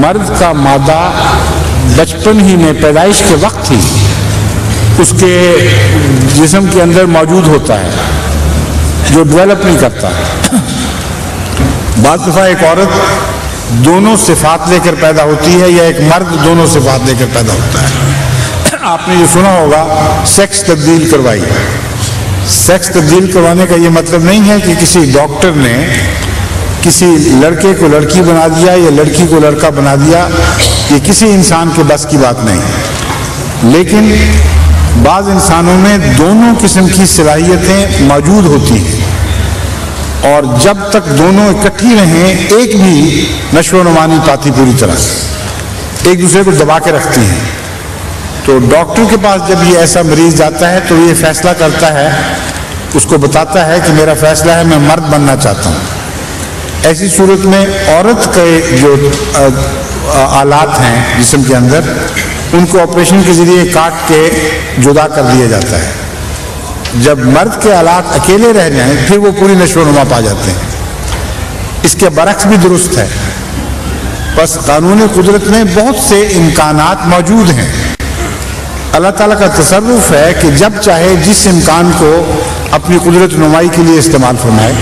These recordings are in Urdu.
مرد کا مادہ بچپن ہی میں پیدائش کے وقت ہی اس کے جسم کے اندر موجود ہوتا ہے، جو ڈیولپ نہیں کرتا۔ بعض دفعہ ایک عورت دونوں صفات لے کر پیدا ہوتی ہے یا ایک مرد دونوں صفات لے کر پیدا ہوتا ہے۔ آپ نے یہ سنا ہوگا سیکس تبدیل کروائی۔ سیکس تبدیل کروانے کا یہ مطلب نہیں ہے کہ کسی ڈاکٹر نے کسی لڑکے کو لڑکی بنا دیا یا لڑکی کو لڑکا بنا دیا، یہ کسی انسان کے بس کی بات نہیں، لیکن بعض انسانوں میں دونوں قسم کی صلاحیتیں موجود ہوتی ہیں، اور جب تک دونوں اکٹھی رہیں ایک بھی نشو و نما نہیں پاتی، پوری طرح ایک دوسرے کو دبا کے رکھتی ہیں۔ تو ڈاکٹر کے پاس جب یہ ایسا مریض جاتا ہے تو یہ فیصلہ کرتا ہے، اس کو بتاتا ہے کہ میرا فیصلہ ہے میں مرد بننا چاہتا ہوں۔ ایسی صورت میں عورت کے جو آلات ہیں جسم کے اندر، ان کو آپریشن کے ذریعے کاٹ کے جدا کر دیا جاتا ہے۔ جب مرد کے آلات اکیلے رہ جائیں پھر وہ پوری نشو و نما پا جاتے ہیں۔ اس کے برعکس بھی درست ہے، بس قانون قدرت میں بہت سے امکانات موجود ہیں۔ اللہ تعالیٰ کا تصرف ہے کہ جب چاہے جس امکان کو اپنی قدرت نمائی کے لیے استعمال فرمائے۔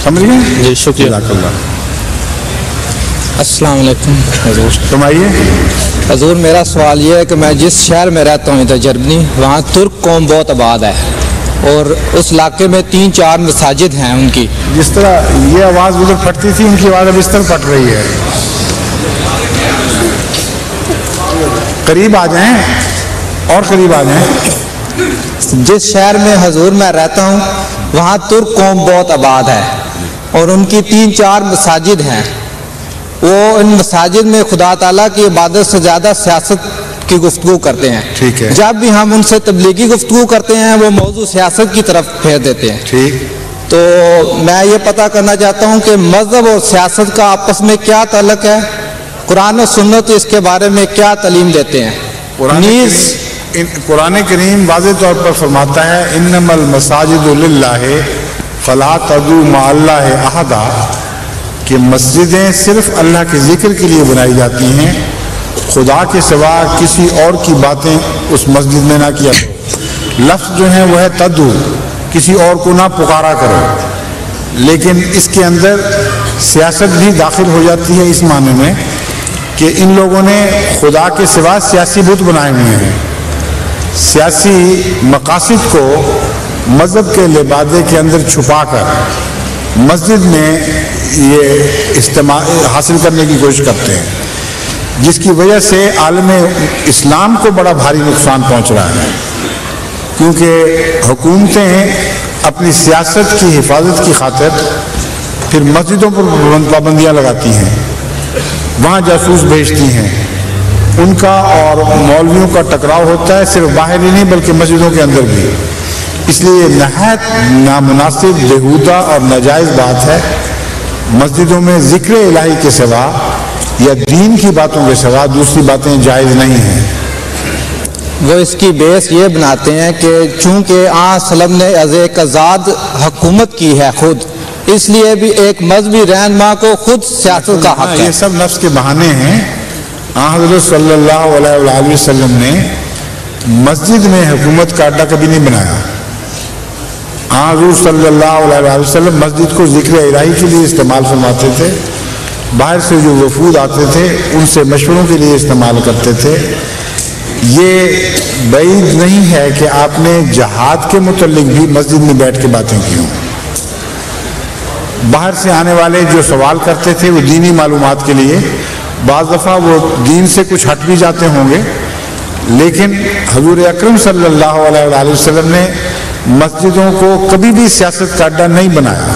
سمجھ گئے؟ جی شکریہ۔ السلام علیکم حضور۔ فرمائیے۔ حضور میرا سوال یہ ہے کہ میں جس شہر میں رہتا ہوں ادھر جرمنی، وہاں ترک قوم بہت آباد ہے، اور اس علاقے میں 3-4 مساجد ہیں ان کی۔ جس طرح یہ آواز ادھر پھٹتی تھی، ان کی آواز اب اس طرح پھٹ رہی ہے۔ قریب آ جائیں اور قریب آ جائیں۔ جس شہر میں حضور میں رہتا ہوں وہاں ترک قوم بہت آباد ہے، اور ان کی 3-4 مساجد ہیں۔ وہ ان مساجد میں خدا تعالیٰ کی عبادت سے زیادہ سیاست کی گفتگو کرتے ہیں۔ ٹھیک ہے۔ جب بھی ہم ان سے تبلیغی گفتگو کرتے ہیں وہ موضوع سیاست کی طرف پھیر دیتے ہیں۔ ٹھیک۔ تو میں یہ پتہ کرنا چاہتا ہوں کہ مذہب اور سیاست کا آپس میں کیا تعلق ہے، قرآن و سنت اس کے بارے میں کیا تعلیم دیتے ہیں؟ قرآن کریم واضح طور پر فرماتا ہے انما المساجد للہ فلا تدعوا مع اللہ احدا، کہ مسجدیں صرف اللہ کے ذکر کے لیے بنائی جاتی ہیں، خدا کے سوا کسی اور کی باتیں اس مسجد میں نہ کیا کرو۔ لفظ جو ہے وہ ہے تدعو، کسی اور کو نہ پکارا کرو، لیکن اس کے اندر سیاست بھی داخل ہو جاتی ہے اس معنی میں کہ ان لوگوں نے خدا کے سوا سیاسی بت بنائے ہوئے ہیں۔ سیاسی مقاصد کو مذہب کے لبادے کے اندر چھپا کر مسجد میں یہ استعمال حاصل کرنے کی کوشش کرتے ہیں، جس کی وجہ سے عالم اسلام کو بڑا بھاری نقصان پہنچ رہا ہے، کیونکہ حکومتیں اپنی سیاست کی حفاظت کی خاطر پھر مسجدوں پر پابندیاں لگاتی ہیں، وہاں جاسوس بھیجتی ہیں، ان کا اور مولویوں کا ٹکراؤ ہوتا ہے، صرف باہر ہی نہیں بلکہ مسجدوں کے اندر بھی۔ اس لیے نہایت نامناسب، بیہودہ اور ناجائز بات ہے مسجدوں میں ذکر الہی کے سوا یا دین کی باتوں کے سوا دوسری باتیں جائز نہیں ہیں۔ وہ اس کی بیس یہ بناتے ہیں کہ چونکہ آن سلم نے از ایک آزاد حکومت کی ہے خود، اس لیے بھی ایک مذہبی رہنما کو خود سیاست کا حق ہے۔ یہ سب نفس کے بہانے ہیں۔ حضرت صلی اللہ علیہ وآلہ وسلم نے مسجد میں حکومت کا اڈا کبھی نہیں بنایا۔ حضور صلی اللہ علیہ وآلہ وسلم مسجد کو ذکر الہی کے لیے استعمال فرماتے تھے، باہر سے جو وفود آتے تھے ان سے مشوروں کے لیے استعمال کرتے تھے۔ یہ بعید نہیں ہے کہ آپ نے جہاد کے متعلق بھی مسجد میں بیٹھ کے باتیں کی ہوں۔ باہر سے آنے والے جو سوال کرتے تھے وہ دینی معلومات کے لیے، بعض دفعہ وہ دین سے کچھ ہٹ بھی جاتے ہوں گے، لیکن حضور اکرم صلی اللہ علیہ وآلہ وسلم نے مسجدوں کو کبھی بھی سیاست کا اڈا نہیں بنایا،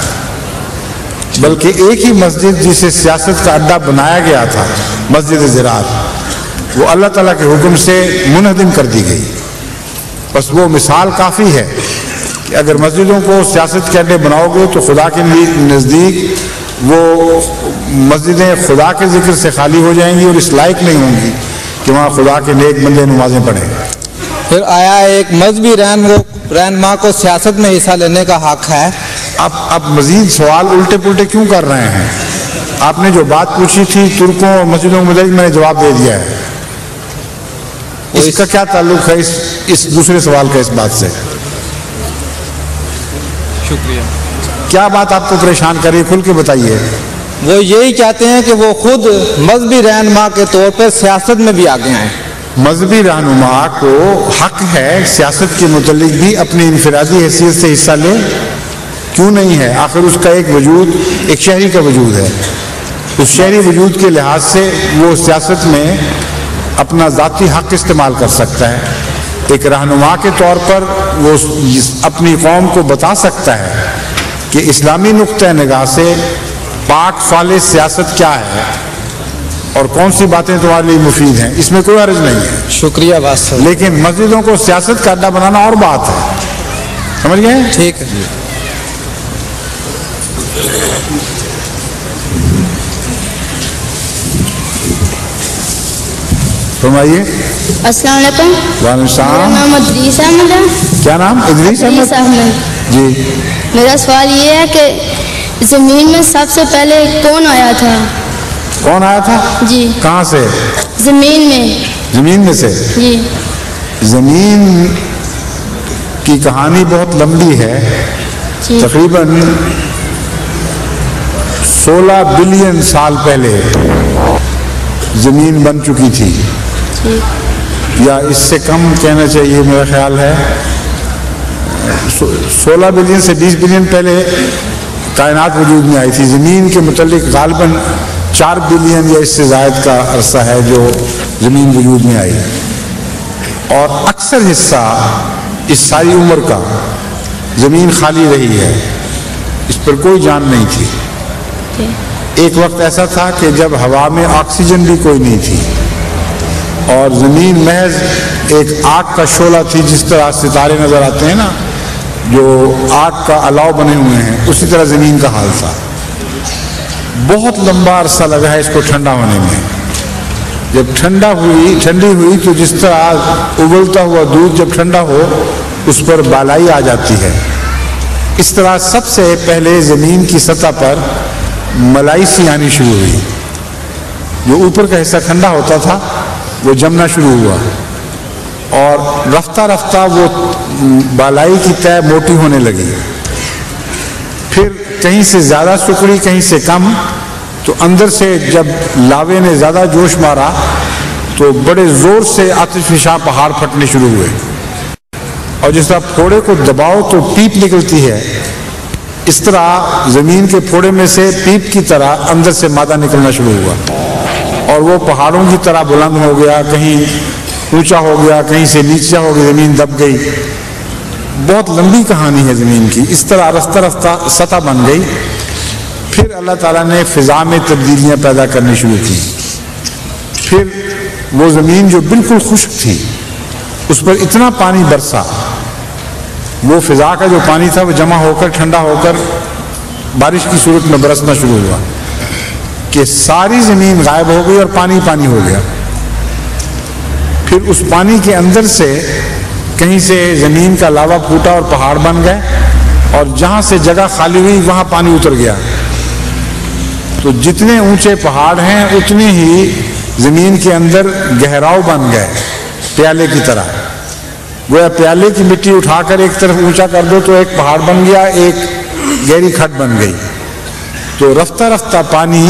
بلکہ ایک ہی مسجد جسے سیاست کا اڈا بنایا گیا تھا، مسجد زراعت، وہ اللہ تعالیٰ کے حکم سے منہدم کر دی گئی۔ بس وہ مثال کافی ہے کہ اگر مسجدوں کو سیاست کے اڈے بناؤ گے تو خدا کے نزدیک وہ مسجدیں خدا کے ذکر سے خالی ہو جائیں گی اور اس لائق نہیں ہوں گی کہ وہاں خدا کے نیک بندے نمازیں پڑھیں۔ پھر آیا ایک مذہبی رہنما کو سیاست میں حصہ لینے کا حق ہے؟ اب مزید سوال الٹے پلٹے کیوں کر رہے ہیں؟ آپ نے جو بات پوچھی تھی ترکوں اور مسجدوں کے متعلق میں نے جواب دے دیا ہے. اس کا کیا تعلق ہے اس دوسرے سوال کا اس بات سے؟ شکریہ. کیا بات آپ کو پریشان کر رہی ہے؟ کھل کے بتائیے. وہ یہی چاہتے ہیں کہ وہ خود مذہبی رہنما کے طور پر سیاست میں بھی آگے آئیں. مذہبی رہنما کو حق ہے سیاست کے متعلق بھی اپنی انفرادی حیثیت سے حصہ لے. کیوں نہیں ہے؟ آخر اس کا ایک وجود ایک شہری کا وجود ہے. اس شہری وجود کے لحاظ سے وہ سیاست میں اپنا ذاتی حق استعمال کر سکتا ہے. ایک رہنما کے طور پر وہ اپنی قوم کو بتا سکتا ہے کہ اسلامی نقطۂ نگاہ سے پاک صالح سیاست کیا ہے اور کون سی باتیں تمہارے لیے مفید ہیں. اس میں کوئی حرج نہیں ہے. شکریہ بادشاہ. لیکن مسجدوں کو سیاست کا اڈا بنانا اور بات ہے. سمجھ گئے؟ ٹھیک ہے. فرمائیے. السلام علیکم. وعلیکم میرا السلام. نام ادریس احمد ہے. کیا نام؟ ادریس ادریس احمد. احمد. جی. میرا سوال یہ ہے کہ زمین میں سب سے پہلے کون آیا تھا؟ کون آیا تھا؟ جی. کہاں سے؟ زمین میں. زمین میں سے. جی. زمین کی کہانی بہت لمبی ہے. جی. تقریباً 16 بلین سال پہلے زمین بن چکی تھی. جی. یا اس سے کم کہنا چاہیے میرا خیال ہے. 16 بلین سے 20 بلین پہلے کائنات وجود میں آئی تھی. زمین کے متعلق غالباً 4 بلین یا اس سے زائد کا عرصہ ہے جو زمین وجود میں آئی. اور اکثر حصہ اس ساری عمر کا زمین خالی رہی ہے. اس پر کوئی جان نہیں تھی. ایک وقت ایسا تھا کہ جب ہوا میں آکسیجن بھی کوئی نہیں تھی اور زمین محض ایک آگ کا شعلہ تھی. جس طرح ستارے نظر آتے ہیں نا جو آگ کا الاؤ بنے ہوئے ہیں, اسی طرح زمین کا حال تھا. بہت لمبا عرصہ لگا ہے اس کو ٹھنڈا ہونے میں. جب ٹھنڈی ہوئی تو جس طرح ابلتا ہوا دودھ جب ٹھنڈا ہو اس پر بالائی آ جاتی ہے, اس طرح سب سے پہلے زمین کی سطح پر ملائی سی آنی شروع ہوئی. جو اوپر کا حصہ ٹھنڈا ہوتا تھا وہ جمنا شروع ہوا اور رفتہ رفتہ وہ بالائی کی تہ موٹی ہونے لگی. پھر کہیں سے زیادہ سکڑی کہیں سے کم. تو اندر سے جب لاوے نے زیادہ جوش مارا تو بڑے زور سے آتش فشاں پہاڑ پھٹنے شروع ہوئے. اور جس طرح پھوڑے کو دباؤ تو پیپ نکلتی ہے, اس طرح زمین کے پھوڑے میں سے پیپ کی طرح اندر سے مادہ نکلنا شروع ہوا اور وہ پہاڑوں کی طرح بلند ہو گیا. کہیں اونچا ہو گیا, کہیں سے نیچا ہو گیا, زمین دب گئی. بہت لمبی کہانی ہے زمین کی. اس طرح رفتہ رفتہ سطح بن گئی. پھر اللہ تعالیٰ نے فضا میں تبدیلیاں پیدا کرنی شروع کی. پھر وہ زمین جو بالکل خشک تھی اس پر اتنا پانی برسا, وہ فضا کا جو پانی تھا وہ جمع ہو کر ٹھنڈا ہو کر بارش کی صورت میں برسنا شروع ہوا کہ ساری زمین غائب ہو گئی اور پانی پانی ہو گیا. پھر اس پانی کے اندر سے کہیں سے زمین کا لاوا پھوٹا اور پہاڑ بن گئے اور جہاں سے جگہ خالی ہوئی وہاں پانی اتر گیا. تو جتنے اونچے پہاڑ ہیں اتنے ہی زمین کے اندر گہراؤ بن گئے پیالے کی طرح. گویا پیالے کی مٹی اٹھا کر ایک طرف اونچا کر دو تو ایک پہاڑ بن گیا, ایک گہری کھڈ بن گئی. تو رفتہ رفتہ پانی